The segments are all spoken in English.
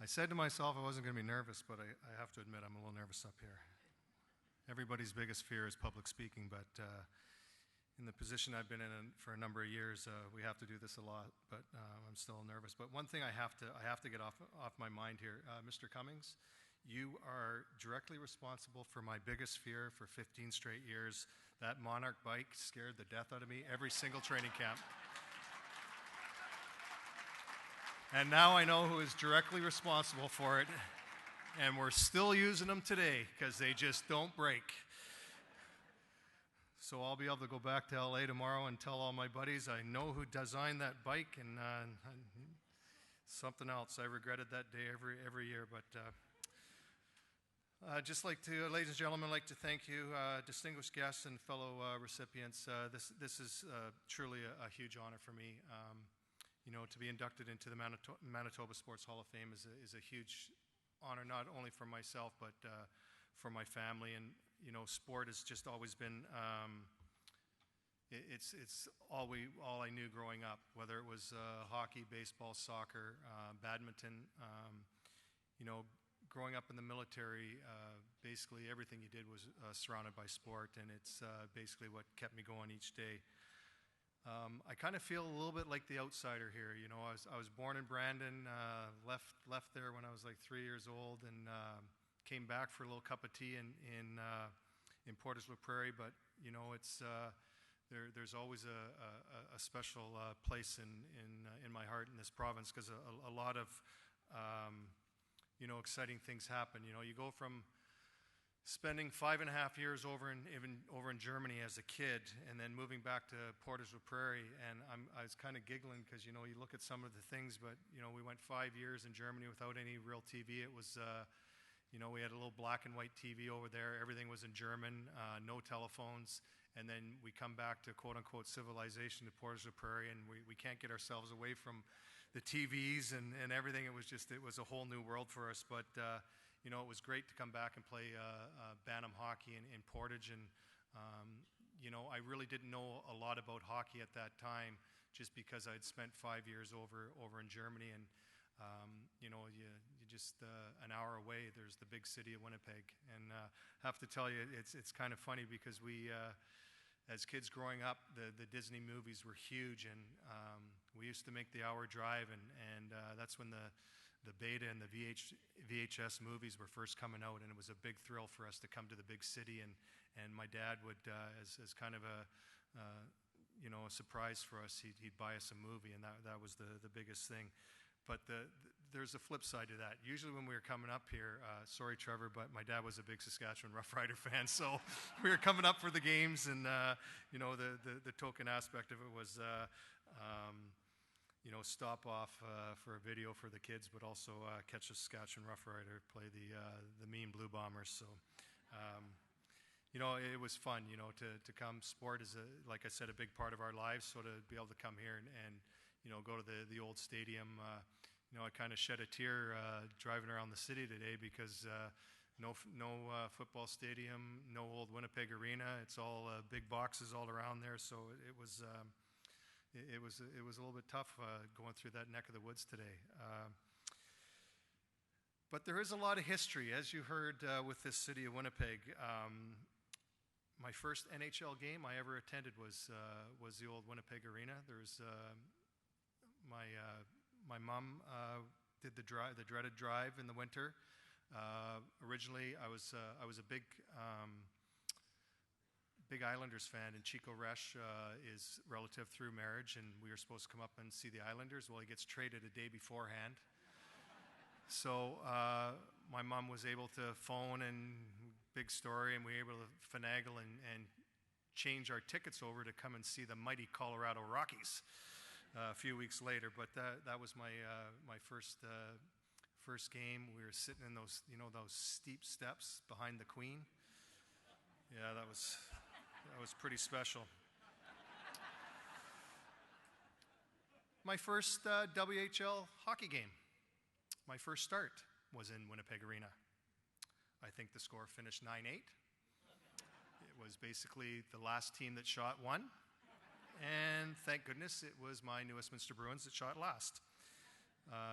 I said to myself I wasn't going to be nervous, but I have to admit I'm a little nervous up here. Everybody's biggest fear is public speaking, but in the position I've been in for a number of years, we have to do this a lot, but I'm still nervous. But one thing I have to get off my mind here, Mr. Cummings, you are directly responsible for my biggest fear for 15 straight years. That Monarch bike scared the death out of me every single training camp. And now I know who is directly responsible for it, and we're still using them today because they just don't break. So I'll be able to go back to LA tomorrow and tell all my buddies I know who designed that bike, and something else. I regretted that day every year. But just like to, ladies and gentlemen, I'd like to thank you, distinguished guests and fellow recipients. This is truly a huge honor for me. To be inducted into the Manitoba Sports Hall of Fame is a huge honor, not only for myself, but for my family. And, sport has just always been, it's all I knew growing up, whether it was hockey, baseball, soccer, badminton. Growing up in the military, basically everything you did was surrounded by sport, and it's basically what kept me going each day. I kind of feel a little bit like the outsider here. I was born in Brandon, left there when I was like 3 years old, and came back for a little cup of tea in Portage Prairie. But it's there's always a special place in my heart in this province, because a lot of exciting things happen. You go from spending 5.5 years over in Germany as a kid, and then moving back to Portage la Prairie, and I was kind of giggling because you look at some of the things, but we went 5 years in Germany without any real TV. It was we had a little black and white TV over there. Everything was in German, no telephones, and then we come back to quote unquote civilization to Portage la Prairie, and we can't get ourselves away from the TVs and everything. It was a whole new world for us, but it was great to come back and play Bantam hockey in Portage, and I really didn't know a lot about hockey at that time, just because I'd spent 5 years over in Germany, and you just an hour away, there's the big city of Winnipeg, and I have to tell you, it's kind of funny because we, as kids growing up, the Disney movies were huge, and we used to make the hour drive, and that's when the beta and the VHS movies were first coming out, and it was a big thrill for us to come to the big city, and my dad would, as kind of a surprise for us, he'd buy us a movie, and that was the biggest thing. But there's a flip side to that. Usually when we were coming up here, sorry Trevor, but my dad was a big Saskatchewan Rough Rider fan, so we were coming up for the games, and the token aspect of it was stop off for a video for the kids, but also catch a Saskatchewan Rough Rider play the mean Blue Bombers. So, it was fun, to come. Sport is, like I said, a big part of our lives. So to be able to come here and go to the old stadium, I kind of shed a tear driving around the city today, because no football stadium, no old Winnipeg Arena. It's all big boxes all around there. So it was a little bit tough going through that neck of the woods today. But there is a lot of history, as you heard with this city of Winnipeg. My first NHL game I ever attended was the old Winnipeg Arena. There's my mom did the dreaded drive in the winter. Originally, I was a big Islanders fan, and Chico Resch is relative through marriage, and we were supposed to come up and see the Islanders. Well, he gets traded a day beforehand. So my mom was able to phone, and big story, and we were able to finagle and change our tickets over to come and see the mighty Colorado Rockies a few weeks later. But that was my first game. We were sitting in those steep steps behind the Queen. Yeah, that was pretty special. My first WHL hockey game, my first start, was in Winnipeg Arena. I think the score finished 9-8. It was basically the last team that shot won, and thank goodness it was my new Westminster Bruins that shot last.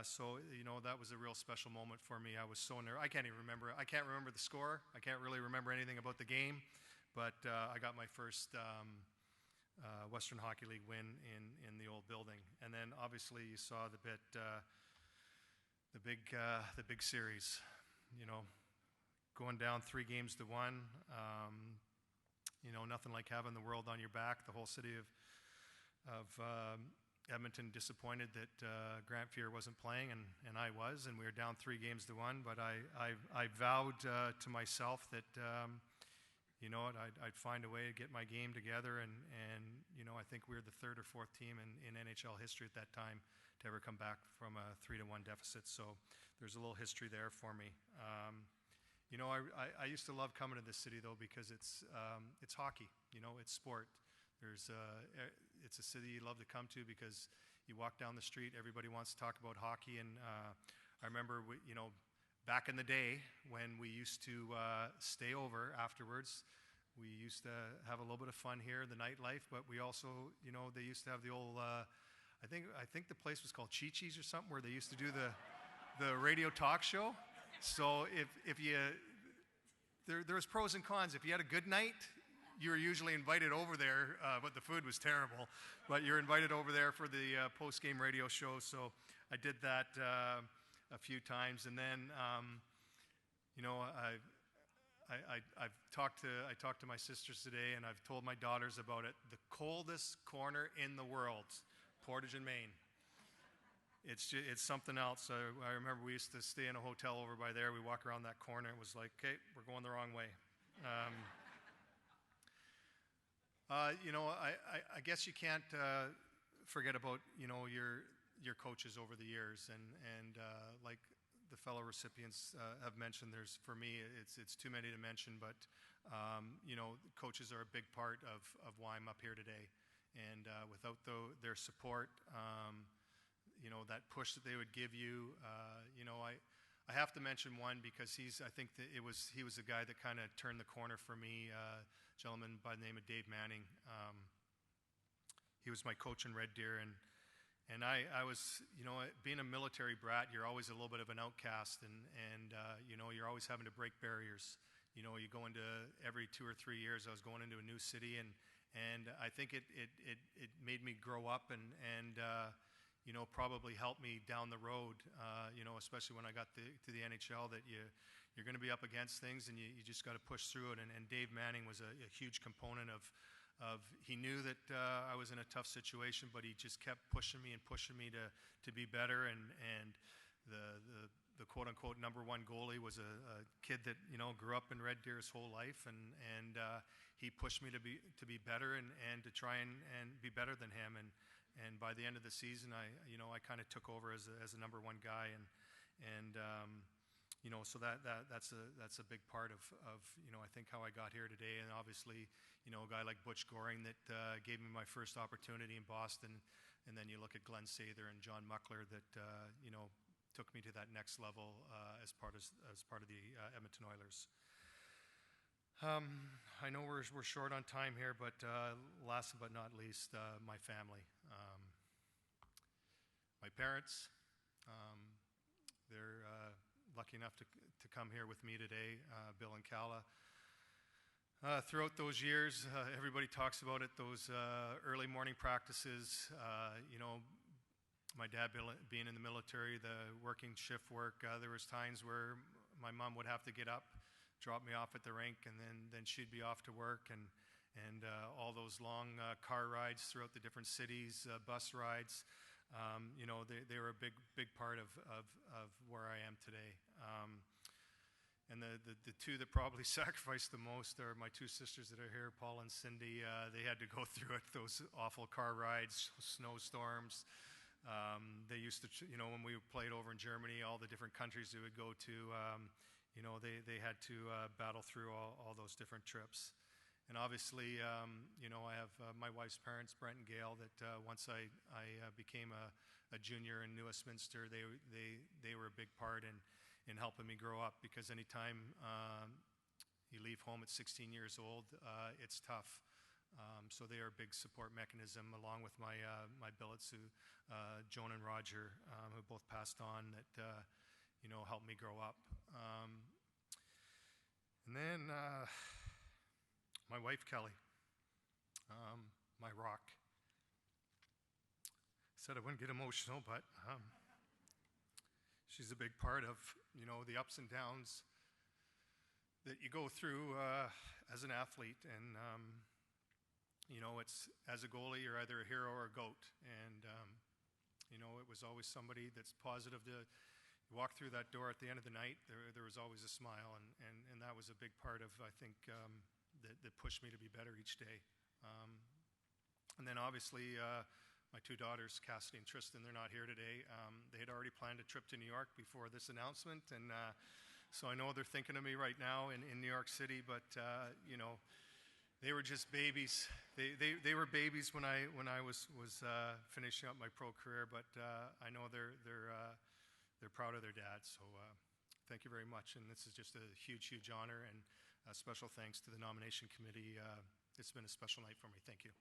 So, that was a real special moment for me. I was so nervous. I can't even remember. I can't remember the score. I can't really remember anything about the game. But I got my first Western Hockey League win in the old building. And then, obviously, you saw the big series. Going down 3-1. Nothing like having the world on your back. The whole city of Edmonton disappointed that Grant Fuhr wasn't playing, and I was, and we were down 3-1. But I vowed to myself that I'd find a way to get my game together, and I think we were the third or fourth team in NHL history at that time to ever come back from a 3-1 deficit. So there's a little history there for me. I used to love coming to this city though, because it's hockey. It's sport. It's a city you love to come to because you walk down the street, everybody wants to talk about hockey. And I remember, back in the day when we used to stay over afterwards, we used to have a little bit of fun here, the nightlife. But we also, they used to have the old, I think the place was called Chi-Chi's or something, where they used to do the radio talk show. So if you, there was pros and cons. If you had a good night, you were usually invited over there, but the food was terrible. But you're invited over there for the post-game radio show. So I did that a few times, and then I've talked to my sisters today, and I've told my daughters about it. The coldest corner in the world, Portage in Maine. It's something else. I remember we used to stay in a hotel over by there. We walk around that corner. It was like, okay, we're going the wrong way. I guess you can't forget about your coaches over the years, and like the fellow recipients have mentioned, for me it's too many to mention, but coaches are a big part of why I'm up here today, and without their support, that push that they would give you, I have to mention one because I think that he was the guy that kind of turned the corner for me. Gentleman by the name of Dave Manning. He was my coach in Red Deer, and I was, being a military brat, you're always a little bit of an outcast, and you're always having to break barriers. You go into every 2 or 3 years. I was going into a new city, and I think it made me grow up and probably helped me down the road. Especially when I got to the NHL, that you're going to be up against things, and you just got to push through it. And Dave Manning was a huge component of he knew that I was in a tough situation, but he just kept pushing me to be better. And the quote unquote number one goalie was a kid that grew up in Red Deer his whole life, and he pushed me to be better and to try and be better than him. And by the end of the season, I kind of took over as a number one guy, and so that's a big part of I think how I got here today. And obviously, a guy like Butch Goring that gave me my first opportunity in Boston, and then you look at Glenn Sather and John Muckler that took me to that next level as part of the Edmonton Oilers. I know we're short on time here, but last but not least, my family. My parents, they're lucky enough to come here with me today, Bill and Calla. Throughout those years, everybody talks about it, those early morning practices, my dad being in the military, the working shift work, there was times where my mom would have to get up, drop me off at the rink, and then she'd be off to work, and all those long car rides throughout the different cities, bus rides, they were a big part of where I am today. And the two that probably sacrificed the most are my two sisters that are here, Paul and Cindy. They had to go through it, those awful car rides, snowstorms. They used to, when we played over in Germany, all the different countries they would go to, they had to battle through all those different trips. And obviously, I have my wife's parents, Brent and Gail, that once I became a junior in Westminster, they were a big part in helping me grow up, because anytime you leave home at 16 years old, it's tough. So they are a big support mechanism, along with my billets, Joan and Roger, who both passed on, that helped me grow up. And then my wife, Kelly, my rock. Said I wouldn't get emotional, but she's a big part of the ups and downs that you go through as an athlete. And it's, as a goalie, you're either a hero or a goat. And it was always somebody that's positive. To walk through that door at the end of the night, there was always a smile, and that was a big part of, I think, that pushed me to be better each day. And then obviously my two daughters, Cassidy and Tristan, they're not here today. They had already planned a trip to New York before this announcement, and so I know they're thinking of me right now in New York City, but they were just babies. They were babies when I was finishing up my pro career, but I know they're proud of their dad. So thank you very much, and this is just a huge honor, and a special thanks to the nomination committee. It's been a special night for me. Thank you.